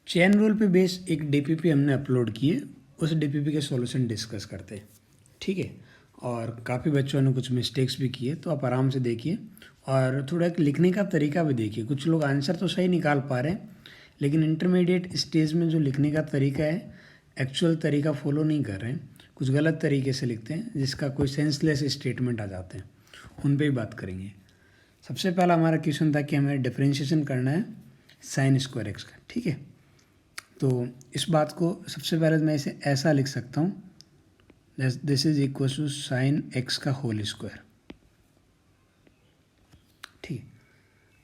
Chain rule पे base एक DPP हमने अपलोड की है, उस डीपीपी के सॉल्यूशन डिस्कस करते हैं, ठीक है। और काफ़ी बच्चों ने कुछ मिस्टेक्स भी किए, तो आप आराम से देखिए और थोड़ा एक लिखने का तरीका भी देखिए। कुछ लोग आंसर तो सही निकाल पा रहे हैं, लेकिन इंटरमीडिएट स्टेज में जो लिखने का तरीका है, एक्चुअल तरीका फॉलो नहीं कर रहे हैं, कुछ गलत तरीके से लिखते हैं, जिसका कोई सेंसलेस स्टेटमेंट आ जाते हैं, उन पर ही बात करेंगे। सबसे पहला हमारा क्वेश्चन था कि हमें डिफरेंशिएशन करना है साइन स्क्वायर एक्स का, ठीक है। तो इस बात को सबसे पहले मैं इसे ऐसा लिख सकता हूँ, this is equal to sine x का होल स्क्वायर, ठीक है।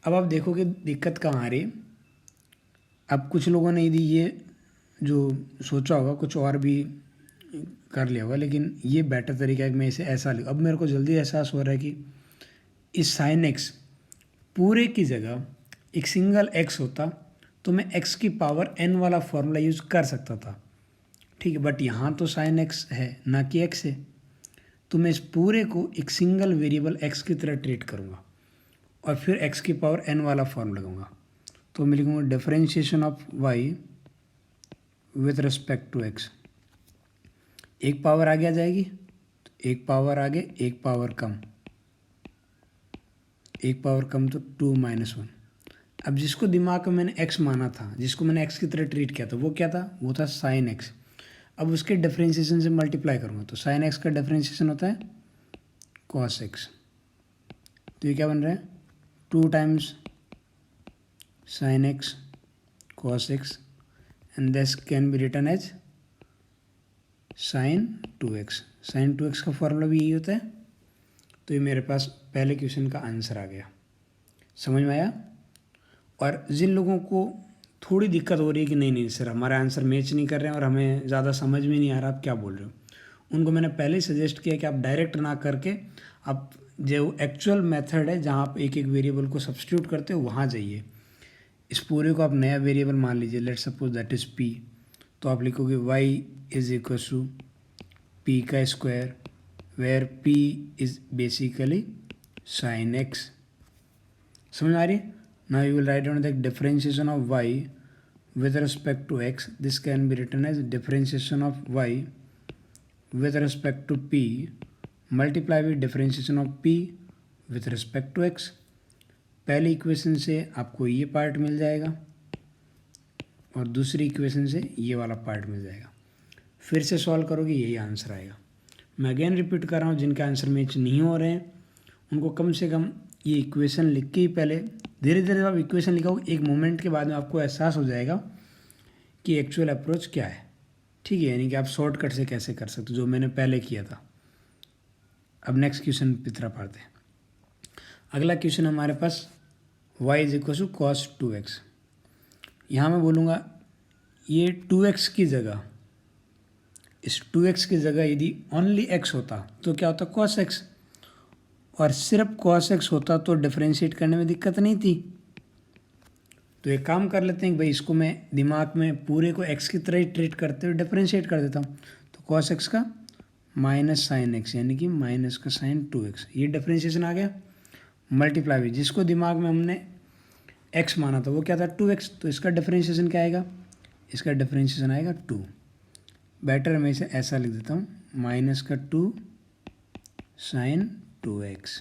अब आप देखो कि दिक्कत कहाँ आ रही है। अब कुछ लोगों ने यदि ये जो सोचा होगा कुछ और भी कर लिया होगा, लेकिन ये बेटर तरीका है कि मैं इसे ऐसा लिख। अब मेरे को जल्दी एहसास हो रहा है कि इस साइन एक्स पूरे की जगह एक सिंगल एक्स होता तो मैं एक्स की पावर एन वाला फॉर्मूला यूज़ कर सकता था, ठीक है। बट यहाँ तो साइन एक्स है ना कि एक्स है, तो मैं इस पूरे को एक सिंगल वेरिएबल एक्स की तरह ट्रीट करूँगा और फिर एक्स की पावर एन वाला फॉर्म लगाऊंगा। तो मैं लिखूँगा differentiation of y with respect to x. एक पावर आगे आ जाएगी, तो एक पावर आगे, एक पावर कम, एक पावर कम तो 2-1। अब जिसको दिमाग में मैंने x माना था, जिसको मैंने x की तरह ट्रीट किया था, वो क्या था? वो था साइन x। अब उसके डिफरेंशिएशन से मल्टीप्लाई करूँगा, तो साइन x का डिफरेंशिएशन होता है cos x। तो ये क्या बन रहा है? 2 times sine x cos x and this can be written as sine 2x। Sine 2x का फॉर्मूला भी यही होता है। तो ये मेरे पास पहले क्वेश्चन का आंसर आ गया। समझ में आया? और जिन लोगों को थोड़ी दिक्कत हो रही है कि नहीं सर हमारा आंसर मैच नहीं कर रहे हैं और हमें ज़्यादा समझ में नहीं आ रहा आप क्या बोल रहे हो, उनको मैंने पहले ही सजेस्ट किया कि आप डायरेक्ट ना करके आप जो एक्चुअल मेथड है जहाँ आप एक एक वेरिएबल को सब्स्टिट्यूट करते हो वहाँ जाइए। इस पूरे को आप नया वेरिएबल मान लीजिए, let suppose that is p। तो आप लिखोगे y is equal to p का square where p is basically sine x। समझ आ रही है? Now you will write down the differentiation of y with respect to x. This can be written as differentiation of y with respect to p multiply with differentiation of p with respect to x. पहली equation से आपको ये part मिल जाएगा और दूसरी equation से ये वाला पार्ट मिल जाएगा। फिर से सॉल्व करोगे यही आंसर आएगा। मैं अगेन रिपीट कर रहा हूँ, जिनके आंसर मैच नहीं हो रहे हैं उनको कम से कम ये इक्वेशन लिख के ही पहले धीरे धीरे जब आप इक्वेशन लिखोगे एक मोमेंट के बाद में आपको एहसास हो जाएगा कि एक्चुअल अप्रोच क्या है, ठीक है। यानी कि आप शॉर्टकट से कैसे कर सकते हो, जो मैंने पहले किया था। अब नेक्स्ट क्वेश्चन की तरफ आते हैं। अगला क्वेश्चन हमारे पास y is equal to cos 2x। यहाँ मैं बोलूँगा ये 2x की जगह, इस 2x की जगह यदि ओनली x होता तो क्या होता? cos x। और सिर्फ cos x होता तो डिफरेंशिएट करने में दिक्कत नहीं थी। तो एक काम कर लेते हैं कि भाई इसको मैं दिमाग में पूरे को x की तरह ही ट्रीट करते हुए डिफरेंशिएट कर देता हूँ। तो cos x का माइनस साइन x यानी कि माइनस का साइन 2x, ये डिफरेंशिएशन आ गया। मल्टीप्लाई भी जिसको दिमाग में हमने x माना था वो क्या था? 2x। तो इसका डिफरेंशिएशन क्या आएगा? इसका डिफरेंशिएशन आएगा 2। बेटर मैं इसे ऐसा लिख देता हूँ, माइनस का 2 साइन 2x।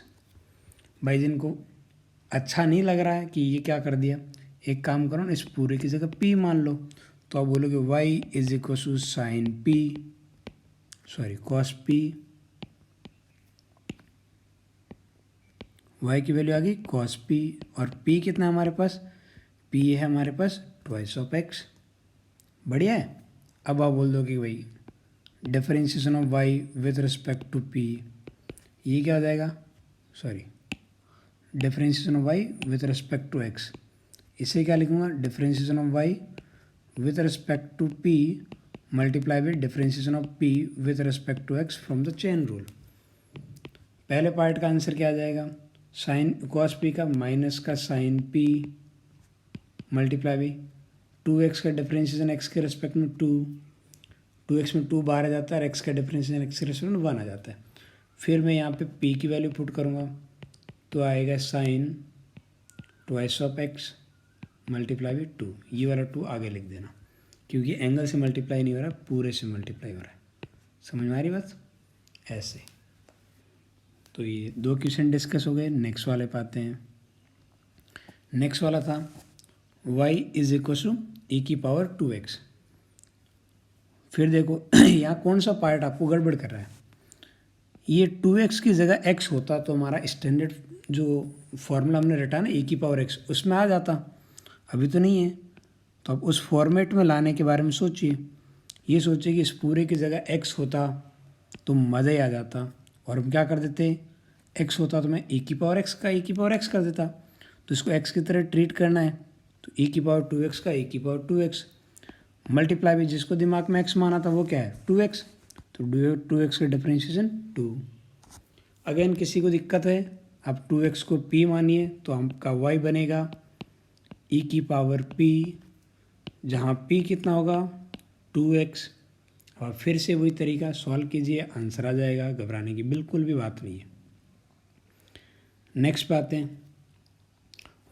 भाई जिनको अच्छा नहीं लग रहा है कि ये क्या कर दिया, एक काम करो ना, इस पूरे की जगह p मान लो। तो आप बोलोगे y is equal to sine p, sorry cos p। y की वैल्यू आ गई कॉस p और p कितना है हमारे पास? p है हमारे पास ट्वाइस ऑफ x। बढ़िया है। अब आप बोल दो कि भाई differentiation of y with respect to p, ये क्या हो जाएगा? Sorry differentiation of y with respect to x। इसे क्या लिखूँगा? Differentiation of y with respect to p multiply with differentiation of p with respect to x from the chain rule. पहले part का answer क्या आ जाएगा? साइन कॉस p का minus का साइन p मल्टीप्लाई भी 2x का डिफरेंशिएशन x के रिस्पेक्ट में 2x में 2 बाहर आ जाता है और x का डिफरेंशिएशन x के रिस्पेक्ट में 1 आ जाता है। फिर मैं यहाँ पे p की वैल्यू पुट करूँगा तो आएगा sine twice of x multiply by 2, ये वाला 2 आगे लिख देना, क्योंकि एंगल से मल्टीप्लाई नहीं हो रहा, पूरे से मल्टीप्लाई हो रहा है। समझ में आ रही बात? ऐसे। तो ये 2 क्वेश्चन डिस्कस हो गए। नेक्स्ट वाले पे आते हैं। नेक्स्ट वाला था y is equal to e की पावर 2x। फिर देखो यहाँ कौन सा पार्ट आपको गड़बड़ कर रहा है। ये 2x की जगह x होता तो हमारा स्टैंडर्ड जो फॉर्मूला हमने रटा ना e की पावर x, उसमें आ जाता। अभी तो नहीं है, तो अब उस फॉर्मेट में लाने के बारे में सोचिए। ये सोचिए कि इस पूरे की जगह x होता तो मज़ा ही आ जाता, और हम क्या कर देते, x होता तो मैं e की पावर x का e की पावर x कर देता। तो इसको x की तरह ट्रीट करना है, तो e की पावर 2x का e की पावर 2x मल्टीप्लाई भी, जिसको दिमाग में x माना था वो क्या है 2x, तो 2x का डिफ्रेंशिएशन 2। अगेन किसी को दिक्कत है, आप 2x को p मानिए तो आपका y बनेगा e की पावर p, जहाँ p कितना होगा 2x। और फिर से वही तरीका सॉल्व कीजिए, आंसर आ जाएगा, घबराने की बिल्कुल भी बात नहीं है। नेक्स्ट पे आते हैं,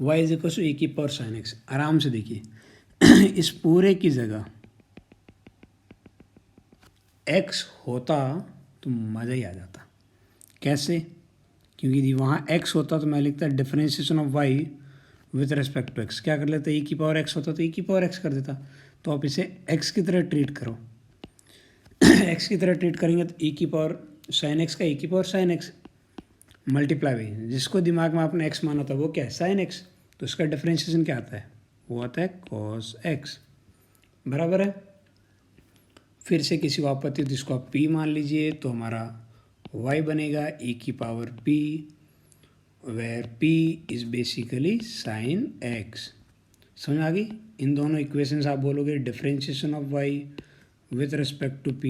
y is equal to e की पावर साइन x। आराम से देखिए इस पूरे की जगह x होता तो मज़ा ही आ जाता। कैसे? क्योंकि वहाँ x होता तो मैं लिखता differentiation of y with respect to x। क्या कर लेता, e की पावर x होता तो e की पावर x कर देता। तो आप इसे x की तरह ट्रीट करो x की तरह ट्रीट करेंगे तो e की पावर साइन x का e की पावर साइन x मल्टीप्लाई भी, जिसको दिमाग में आपने x माना था वो क्या है साइन x, तो इसका डिफरेंशिएशन क्या आता है, वो आता है कॉस x, बराबर है। फिर से किसी को आपत्ति तो इसको आप p मान लीजिए, तो हमारा y बनेगा e की power p, where p is basically sine x। समझ आ गई? इन दोनों इक्वेशंस आप बोलोगे differentiation of y with respect to p,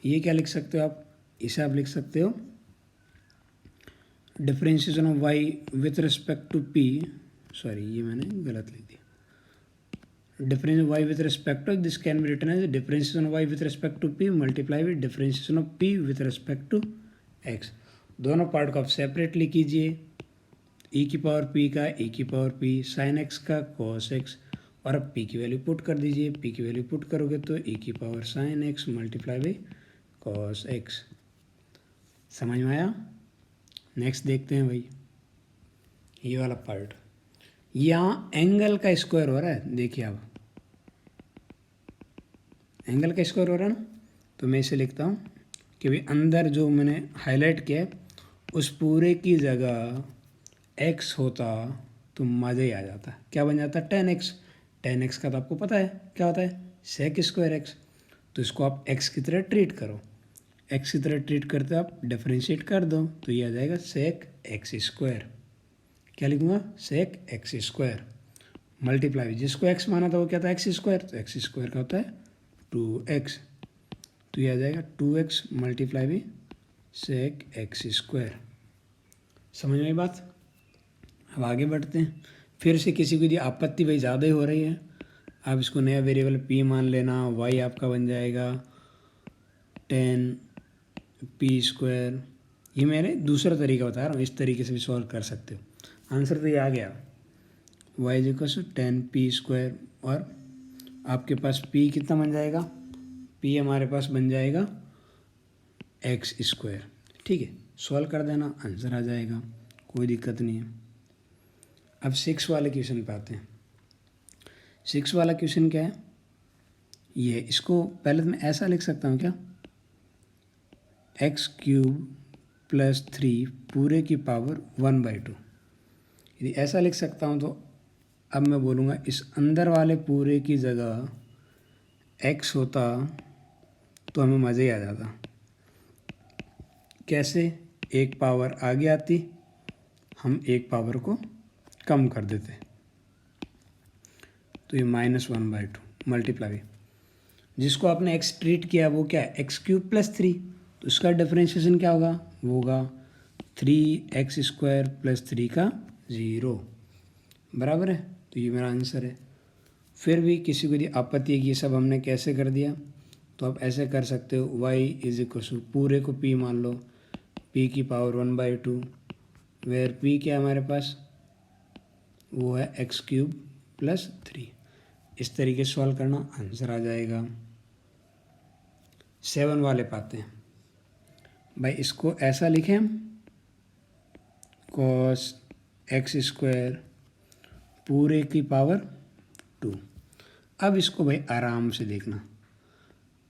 ये क्या लिख सकते हो आप, इसे आप लिख सकते हो differentiation of y with respect to p, sorry ये मैंने गलत लिख दिया, difference y with respect to, this can be written as differentiation of y with respect to p multiply with differentiation of p with respect to x। दोनों part को आप separately कीजिए, e की पावर p का e की power p sine x का cos x, और अब p की वैल्यू पुट कर दीजिए। p की वैल्यू पुट करोगे तो e की power sine x multiply by cos x। समझ में आया? नेक्स्ट देखते हैं भाई, ये वाला पार्ट। यहाँ एंगल का स्क्वायर हो रहा है, देखिए अब एंगल का स्क्वायर हो रहा है ना, तो मैं इसे लिखता हूँ कि भाई अंदर जो मैंने हाईलाइट किया है उस पूरे की जगह x होता तो मज़ा ही आ जाता। क्या बन जाता, 10x। 10x का तो आपको पता है क्या होता है, सेक स्क्वायर x। तो इसको आप x की तरह ट्रीट करो, x की तरह ट्रीट करते आप डिफरेंशिएट कर दो तो ये आ जाएगा सेक x स्क्वायर। क्या लिखूँगा, सेक x स्क्वायर मल्टीप्लाई, जिसको x माना था वो क्या था x स्क्वायर, तो x स्क्वायर का होता है 2x, तो ये आ जाएगा 2x मल्टीप्लाई भी सेक x स्क्वायर। समझ में आई बात? अब आगे बढ़ते हैं। फिर से किसी को यदि आपत्ति भाई ज़्यादा ही हो रही है, आप इसको नया वेरिएबल p मान लेना, y आपका बन जाएगा 10p स्क्वायर। ये मैंने दूसरा तरीका बता रहा हूँ, इस तरीके से भी सॉल्व कर सकते हो। आंसर तो ये आ गया, y is equal to 10p square, और आपके पास p कितना बन जाएगा, p हमारे पास बन जाएगा x स्क्वायर। ठीक है, सॉल्व कर देना, आंसर आ जाएगा, कोई दिक्कत नहीं है। अब 6 वाले क्वेश्चन पे आते हैं। 6 वाला क्वेश्चन क्या है, ये इसको पहले तो मैं ऐसा लिख सकता हूँ क्या, x³ + 3 पूरे की पावर 1/2। यदि ऐसा लिख सकता हूँ तो अब मैं बोलूँगा इस अंदर वाले पूरे की जगह x होता तो हमें मज़े ही आ जाता। कैसे, एक पावर आगे आती, हम एक पावर को कम कर देते, तो ये -1/2 मल्टीप्लाई, जिसको आपने x ट्रीट किया वो क्या है x³ + 3, तो इसका डिफरेंशिएशन क्या होगा, वो होगा 3x² + 3 का 0, बराबर है। तो ये मेरा आंसर है। फिर भी किसी को यदि आपत्ति है कि ये सब हमने कैसे कर दिया, तो आप ऐसे कर सकते हो, y इज इक्वल टू पूरे को p मान लो, p की पावर 1/2, वेयर p क्या है हमारे पास, वो है x³ प्लस 3। इस तरीके से सॉल्व करना, आंसर आ जाएगा। 7 वाले पाते हैं भाई, इसको ऐसा लिखें हम, कॉस एक्स स्क्वायर पूरे की पावर 2। अब इसको भाई आराम से देखना,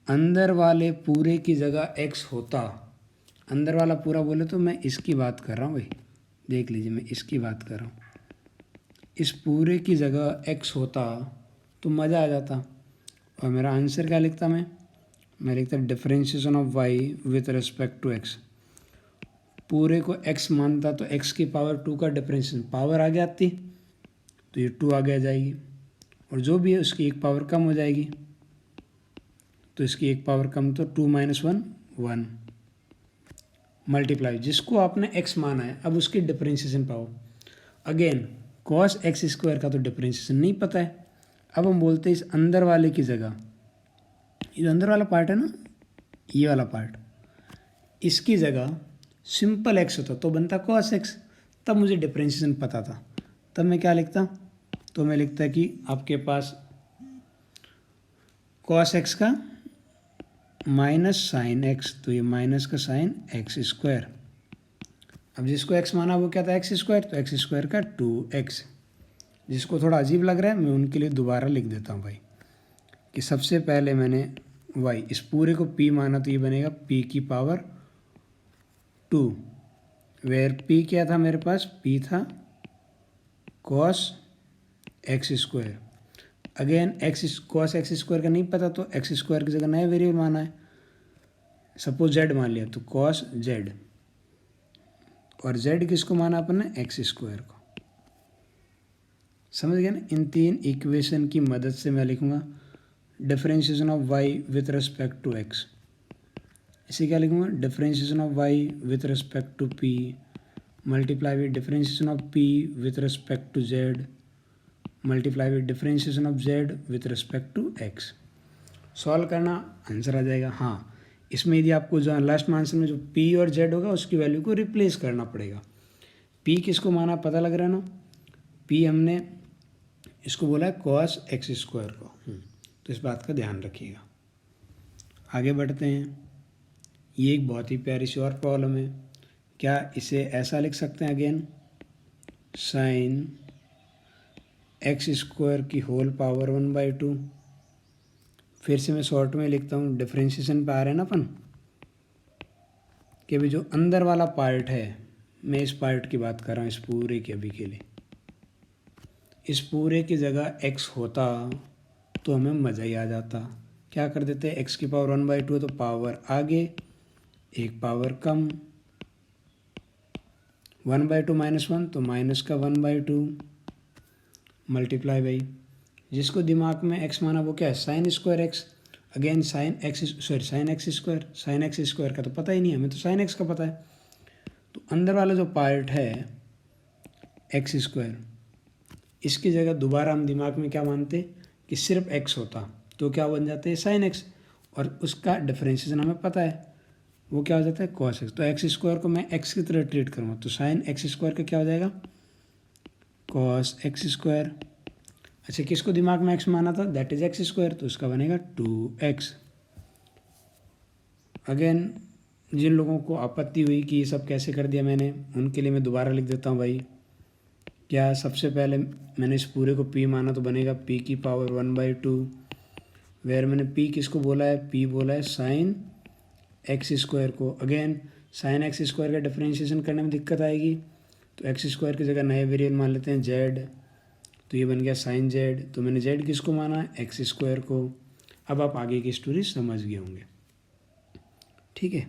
अंदर वाले पूरे की जगह x होता, अंदर वाला पूरा बोले तो मैं इसकी बात कर रहा हूँ भाई, देख लीजिए मैं इसकी बात कर रहा हूँ। इस पूरे की जगह x होता तो मज़ा आ जाता, और मेरा आंसर क्या लिखता मैं लिखता differentiation of y with respect to x। पूरे को x मानता तो x की पावर 2 का डिफरेंशिएशन, पावर आगे आती तो ये 2 आगे आ जाएगी, और जो भी है उसकी एक पावर कम हो जाएगी, तो इसकी एक पावर कम तो 2 - 1 1 मल्टीप्लाई, जिसको आपने x माना है अब उसकी डिफरेंशिएशन पाओ। अगेन कॉस एक्स स्क्वायर का तो डिफरेंशिएशन नहीं पता है, अब हम बोलते हैं इस अंदर वाले की जगह, ये जो अंदर वाला पार्ट है ना, ये वाला पार्ट, इसकी जगह सिंपल x होता तो बनता कॉस एक्स, तब मुझे डिफरेंशिएशन पता था, तब मैं क्या लिखता, तो मैं लिखता कि आपके पास कॉस एक्स का माइनस साइन एक्स, तो ये माइनस का साइन एक्स स्क्वायर। अब जिसको x माना वो क्या था एक्स स्क्वायर, तो एक्स स्क्वायर का 2x। जिसको थोड़ा अजीब लग रहा है मैं उनके लिए दोबारा लिख देता हूँ भाई, कि सबसे पहले मैंने y इस पूरे को p माना तो ये बनेगा p की पावर 2, वेयर p क्या था मेरे पास, p था cos x square. Again x cos x square का नहीं पता तो एक्स स्क्वायर की जगह नया वेरिएबल माना है, सपोज z मान लिया तो कॉस z, और z किसको माना अपन ने, एक्स स्क्वायर को। समझ गए ना, इन 3 इक्वेशन की मदद से मैं लिखूँगा differentiation of y with respect to x। इसे क्या लिखूँगा, differentiation of y with respect to p multiply with differentiation of p with respect to z multiply with differentiation of z with respect to x। Solve करना, answer आ जाएगा। हाँ, इसमें यदि आपको जो लास्ट आंसर में जो p और z होगा उसकी वैल्यू को रिप्लेस करना पड़ेगा। p किसको माना पता लग रहा है ना, p हमने इसको बोला है कॉस एक्स स्क्वायर को, तो इस बात का ध्यान रखिएगा। आगे बढ़ते हैं, ये एक बहुत ही प्यारी सी और प्रॉब्लम है। क्या इसे ऐसा लिख सकते हैं, अगेन साइन एक्स स्क्वायर की होल पावर 1/2। फिर से मैं शॉर्ट में लिखता हूँ, डिफरेंशिएशन पे आ रहे हैं ना अपन, कि अभी जो अंदर वाला पार्ट है, मैं इस पार्ट की बात कर रहा हूँ, इस पूरे की अभी के लिए, इस पूरे की जगह x होता तो हमें मज़ा ही आ जाता। क्या कर देते, x की पावर 1/2 है तो पावर आगे, एक पावर कम, 1/2 - 1 तो माइनस का 1/2 मल्टीप्लाई बाई, जिसको दिमाग में x माना वो क्या है, sine square x. Again sine x square, sine x square का तो पता ही नहीं, हमें तो साइन एक्स का पता है। तो अंदर वाला जो पार्ट है एक्स स्क्वायर, इसकी जगह दोबारा हम दिमाग में क्या मानते कि सिर्फ x होता तो क्या बन जाते हैं साइन एक्स, और उसका डिफरेंशिएशन हमें पता है वो क्या हो जाता है कॉस एक्स। तो एक्स स्क्वायर को मैं x की तरह ट्रीट करूँगा तो साइन एक्स स्क्वायर का क्या हो जाएगा, कॉस एक्स स्क्वायर। अच्छा, किसको दिमाग में x माना था, दैट इज एक्स स्क्वायर, तो उसका बनेगा 2x। अगेन जिन लोगों को आपत्ति हुई कि ये सब कैसे कर दिया मैंने, उनके लिए मैं दोबारा लिख देता हूँ भाई। क्या सबसे पहले मैंने इस पूरे को p माना तो बनेगा p की पावर 1/2, वेयर मैंने p किसको बोला है, p बोला है साइन एक्स स्क्वायर को। अगेन साइन एक्स स्क्वायर का डिफरेंशिएशन करने में दिक्कत आएगी, तो एक्स स्क्वायर की जगह नए वेरिएबल मान लेते हैं z, तो ये बन गया साइन z। तो मैंने z किसको माना, एक्स स्क्वायर को। अब आप आगे की स्टोरी समझ गए होंगे, ठीक है।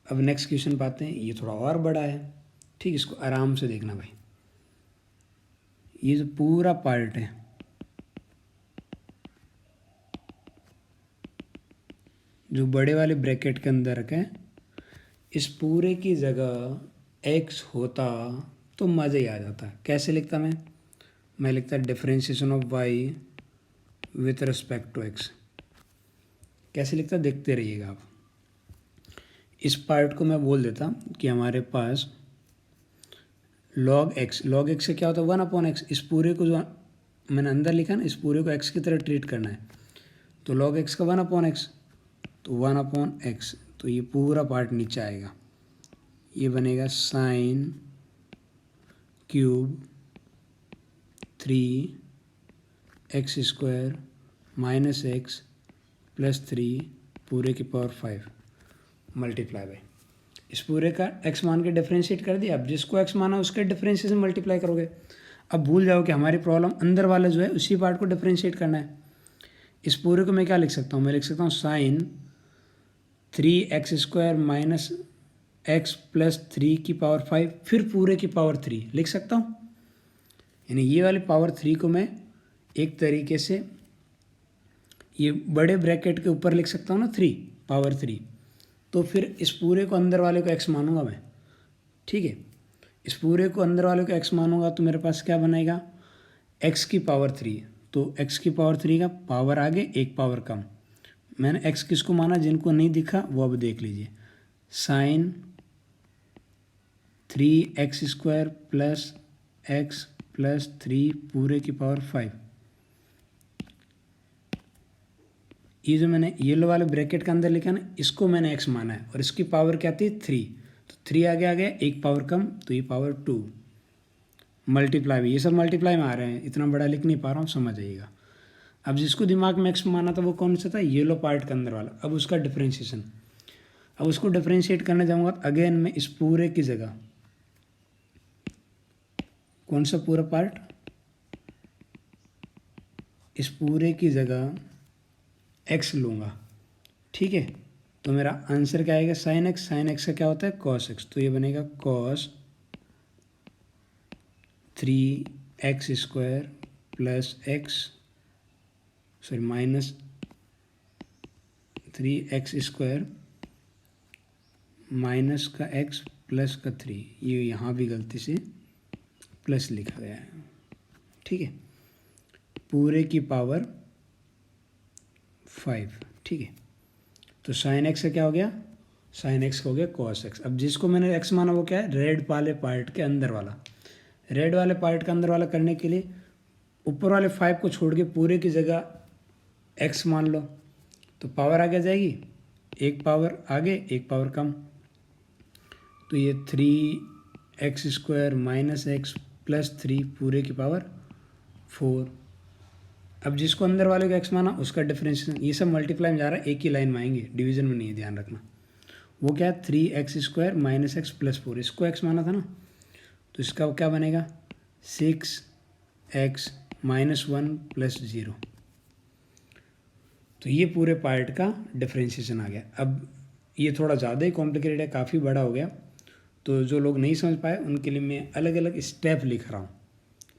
अब नेक्स्ट क्वेश्चन पाते हैं, ये थोड़ा और बड़ा है, ठीक, इसको आराम से देखना भाई। ये जो पूरा पार्ट है, जो बड़े वाले ब्रैकेट के अंदर रखा है, इस पूरे की जगह x होता तो मज़ा ही आ जाता। कैसे लिखता मैं लिखता differentiation of y with respect to x। कैसे लिखता देखते रहिएगा आप। इस पार्ट को मैं बोल देता कि हमारे पास log x से क्या होता है 1/x। इस पूरे को जो मैंने अंदर लिखा ना, इस पूरे को x की तरह ट्रीट करना है, तो log x का 1/x, तो 1/x, तो ये पूरा पार्ट नीचे आएगा, ये बनेगा sine cube 3x² minus x plus 3 पूरे की पावर 5 मल्टीप्लाई बाई, इस पूरे का x मान के डिफ्रेंशिएट कर दिया। अब जिसको x माना उसके डिफ्रेंशिएशन मल्टीप्लाई करोगे। अब भूल जाओ कि हमारी प्रॉब्लम अंदर वाला जो है उसी पार्ट को डिफ्रेंशिएट करना है। इस पूरे को मैं क्या लिख सकता हूँ, मैं लिख सकता हूँ sign 3x² minus x plus 3 की पावर 5 फिर पूरे की पावर 3 लिख सकता हूँ। यानी ये वाली पावर 3 को मैं एक तरीके से ये बड़े ब्रैकेट के ऊपर लिख सकता हूँ ना, 3 पावर 3, तो फिर इस पूरे को अंदर वाले को x मानूंगा मैं। ठीक है, इस पूरे को अंदर वाले को x मानूंगा तो मेरे पास क्या बनेगा, x की पावर 3, तो x की पावर 3 का पावर आगे एक पावर कम। मैंने x किसको माना, जिनको नहीं दिखा वो अब देख लीजिए, sign 3x² plus x plus 3 पूरे की पावर 5। ये जो मैंने येलो वाले ब्रैकेट के अंदर लिखा ना, इसको मैंने x माना है और इसकी पावर क्या थी 3, तो 3 आगे आ गया, एक पावर कम, तो ये पावर 2 मल्टीप्लाई भी, ये सब मल्टीप्लाई में आ रहे हैं, इतना बड़ा लिख नहीं पा रहा हूँ, समझ आइएगा। अब जिसको दिमाग में x माना था वो कौन सा था, येलो पार्ट के अंदर वाला। अब उसका डिफ्रेंशिएशन, अब उसको डिफ्रेंशिएट करने जाऊँगा तो अगेन मैं इस पूरे की जगह कौन सा पूरा पार्ट, इस पूरे की जगह x लूँगा। ठीक है, तो मेरा आंसर क्या आएगा, साइन x, साइन x का क्या होता है कॉस x, तो ये बनेगा cos 3x² plus x sorry minus 3x² minus का x प्लस का 3, ये यहाँ भी गलती से प्लस लिखा गया है। ठीक है, पूरे की पावर 5। ठीक है, तो साइन x का क्या हो गया, साइन x का हो गया कॉस x। अब जिसको मैंने x माना वो क्या है, रेड वाले पार्ट के अंदर वाला। रेड वाले पार्ट का अंदर वाला करने के लिए ऊपर वाले 5 को छोड़ के पूरे की जगह x मान लो, तो पावर आगे जाएगी, एक पावर आगे एक पावर कम, तो ये 3x² माइनस x प्लस 3 पूरे की पावर 4। अब जिसको अंदर वाले को x माना उसका डिफरेंशिएशन, ये सब मल्टीप्लाई में जा रहा है, एक ही लाइन में आएंगे, डिवीजन में नहीं है, ध्यान रखना। वो क्या है 3x² माइनस x प्लस 4, इसको x माना था ना, तो इसका क्या बनेगा 6x माइनस 1 प्लस 0, तो ये पूरे पार्ट का डिफरेंशिएशन आ गया। अब ये थोड़ा ज़्यादा ही कॉम्प्लिकेटेड है, काफ़ी बड़ा हो गया, तो जो लोग नहीं समझ पाए उनके लिए मैं अलग अलग स्टेप लिख रहा हूँ।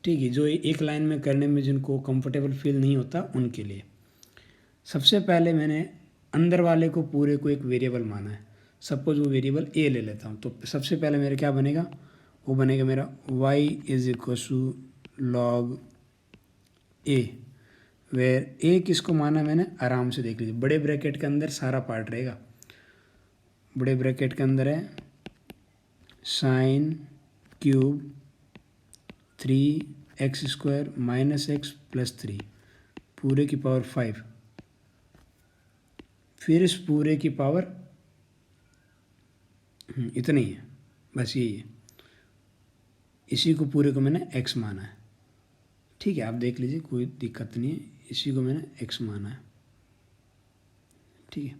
ठीक है, जो एक लाइन में करने में जिनको कंफर्टेबल फील नहीं होता उनके लिए। सबसे पहले मैंने अंदर वाले को पूरे को एक वेरिएबल माना है, सपोज वो वेरिएबल a ले लेता हूँ, तो सबसे पहले मेरा क्या बनेगा, वो बनेगा मेरा y = log a, where a किसको माना मैंने आराम से देख लीजिए, बड़े ब्रैकेट के अंदर सारा पार्ट रहेगा। बड़े ब्रैकेट के अंदर है sine cube 3x² minus x plus 3 पूरे की पावर 5, फिर इस पूरे की पावर इतनी है, बस यही है, इसी को पूरे को मैंने x माना है। ठीक है, आप देख लीजिए, कोई दिक्कत नहीं है, इसी को मैंने x माना है। ठीक है,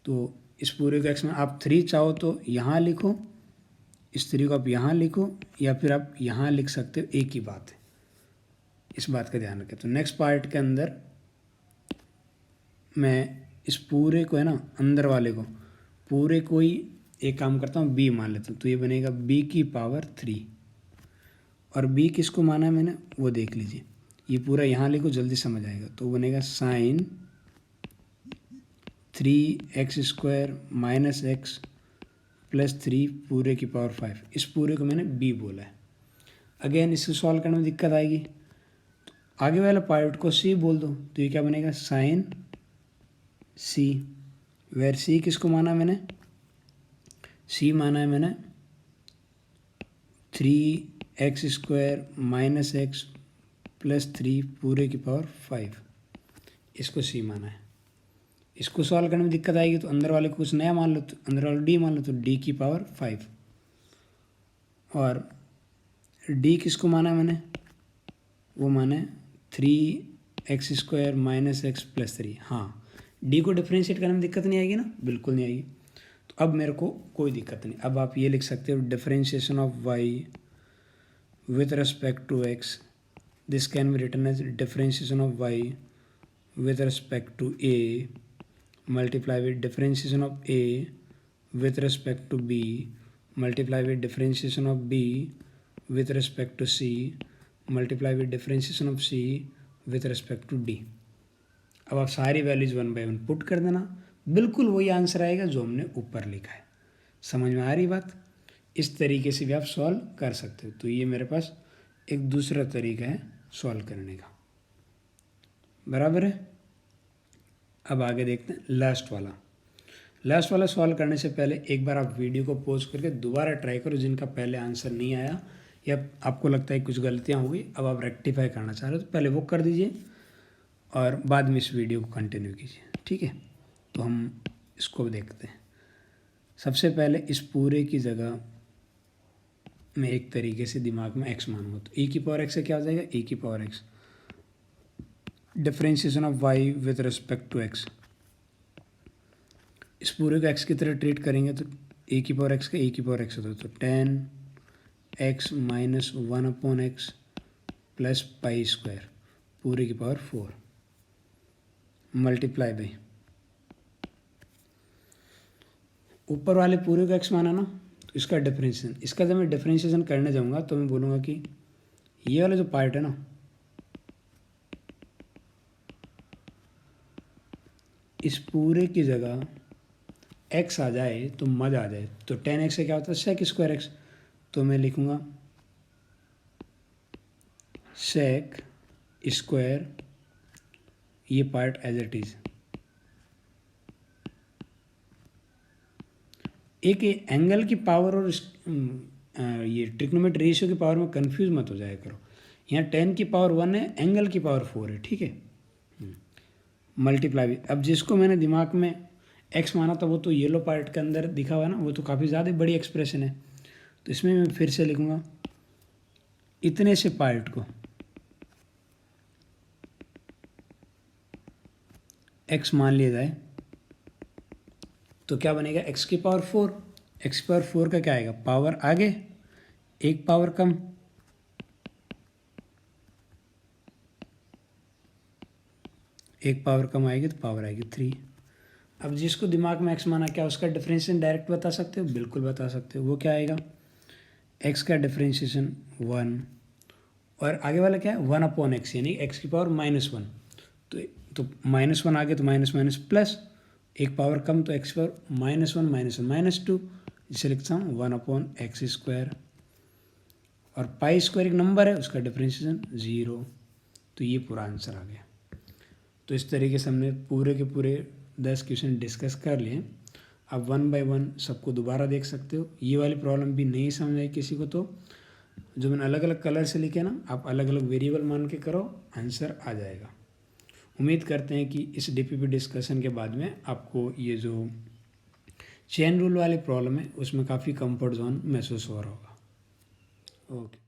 तो इस पूरे को x में आप 3 चाहो तो यहाँ लिखो, इस 3 को आप यहाँ लिखो, या फिर आप यहाँ लिख सकते हो, एक ही बात है, इस बात का ध्यान रखें। तो नेक्स्ट पार्ट के अंदर मैं इस पूरे को है ना, अंदर वाले को पूरे को ही एक काम करता हूँ b मान लेता हूँ, तो ये बनेगा b की पावर 3, और b किसको माना है मैंने वो देख लीजिए, ये पूरा यहाँ लिखो, जल्दी समझ आएगा। तो बनेगा sign 3x² minus x plus 3 पूरे की पावर 5, इस पूरे को मैंने b बोला है। अगेन इसको सॉल्व करने में दिक्कत आएगी, तो आगे वाला पार्ट को c बोल दो, तो ये क्या बनेगा साइन c, वेर c किसको माना मैंने, c माना है मैंने 3x² माइनस x प्लस 3 पूरे की पावर 5, इसको सी माना है। इसको सॉल्व करने में दिक्कत आएगी तो अंदर वाले को कुछ नया मान लो, तो अंदर वाले डी मान लो, तो डी की पावर 5। और डी किसको माना है मैंने, वो माने 3x² माइनस एक्स प्लस 3। हाँ, डी को डिफ्रेंशिएट करने में दिक्कत नहीं आएगी ना, बिल्कुल नहीं आएगी। तो अब मेरे को कोई दिक्कत नहीं। अब आप ये लिख सकते हो differentiation of y with respect to x, this can be written as differentiation of y with respect to a multiply with differentiation of a with respect to b multiply with differentiation of b with respect to c multiply with differentiation of c with respect to d. अब आप सारी values 1 bye 1 put कर देना, बिल्कुल वही answer आएगा जो हमने ऊपर लिखा है। समझ में आ रही बात? इस तरीके से भी आप सॉल्व कर सकते हो। तो ये मेरे पास एक दूसरा तरीका है सॉल्व करने का, बराबर है। अब आगे देखते हैं लास्ट वाला सॉल्व करने से पहले एक बार आप वीडियो को पॉज करके दोबारा ट्राई करो, जिनका पहले आंसर नहीं आया या आपको लगता है कुछ गलतियाँ हो गई, अब आप रेक्टिफाई करना चाह रहे हो तो पहले वो कर दीजिए और बाद में इस वीडियो को कंटिन्यू कीजिए, ठीक है। तो हम इसको देखते हैं। सबसे पहले इस पूरे की जगह मैं एक तरीके से दिमाग में x मानूंगा, तो e की पावर x से क्या हो जाएगा, e की power x differentiation of y with respect to x। इस पूरे को x की तरह ट्रीट करेंगे तो e की पावर x का e की पावर x होता है, तो 10x minus 1/x plus pi square पूरे की पावर 4 मल्टीप्लाई बाई ऊपर वाले पूरे को x माना ना, तो इसका डिफरेंशिएशन, इसका जब मैं डिफरेंशिएशन करने जाऊंगा तो मैं बोलूँगा कि ये वाला जो पार्ट है ना, इस पूरे की जगह x आ जाए तो मज़ा आ जाए। तो 10x से क्या होता है sec स्क्वायर x, तो मैं लिखूँगा sec स्क्वायर ये पार्ट एज इट इज़। एक एंगल की पावर और ये ट्रिग्नोमेट्री रेशियो की पावर में कंफ्यूज मत हो जाया करो। यहाँ 10 की पावर 1 है, एंगल की पावर 4 है, ठीक है। मल्टीप्लाई भी, अब जिसको मैंने दिमाग में x माना था वो तो येलो पार्ट के अंदर दिखा हुआ है ना, वो तो काफ़ी ज़्यादा बड़ी एक्सप्रेशन है। तो इसमें मैं फिर से लिखूँगा इतने से पार्ट को x मान लिया जाए तो क्या बनेगा, x की पावर 4। x की पावर 4 का क्या आएगा, पावर आगे एक पावर कम, एक पावर कम आएगी तो पावर आएगी 3। अब जिसको दिमाग में x माना, क्या उसका डिफरेंशिएशन डायरेक्ट बता सकते हो, बिल्कुल बता सकते हो। वो क्या आएगा, x का डिफरेंशिएशन 1 और आगे वाला क्या है 1/x, यानी x की पावर -1। तो -1 आगे तो माइनस माइनस प्लस, एक पावर कम तो x पर -1 -2, जिसे लिखता हूँ 1/x स्क्वायर। और पाई स्क्वायर एक नंबर है, उसका डिफरेंशिएशन 0। तो ये पूरा आंसर आ गया। तो इस तरीके से हमने पूरे के पूरे 10 क्वेश्चन डिस्कस कर लिए। अब 1 बाय 1 सबको दोबारा देख सकते हो। ये वाली प्रॉब्लम भी नहीं समझ आई किसी को तो जो मैंने अलग अलग कलर से लिखे ना, आप अलग अलग वेरिएबल मान के करो, आंसर आ जाएगा। उम्मीद करते हैं कि इस डीपीपी डिस्कशन के बाद में आपको ये जो चेन रूल वाली प्रॉब्लम है उसमें काफ़ी कंफर्ट जोन महसूस हो रहा होगा। ओके।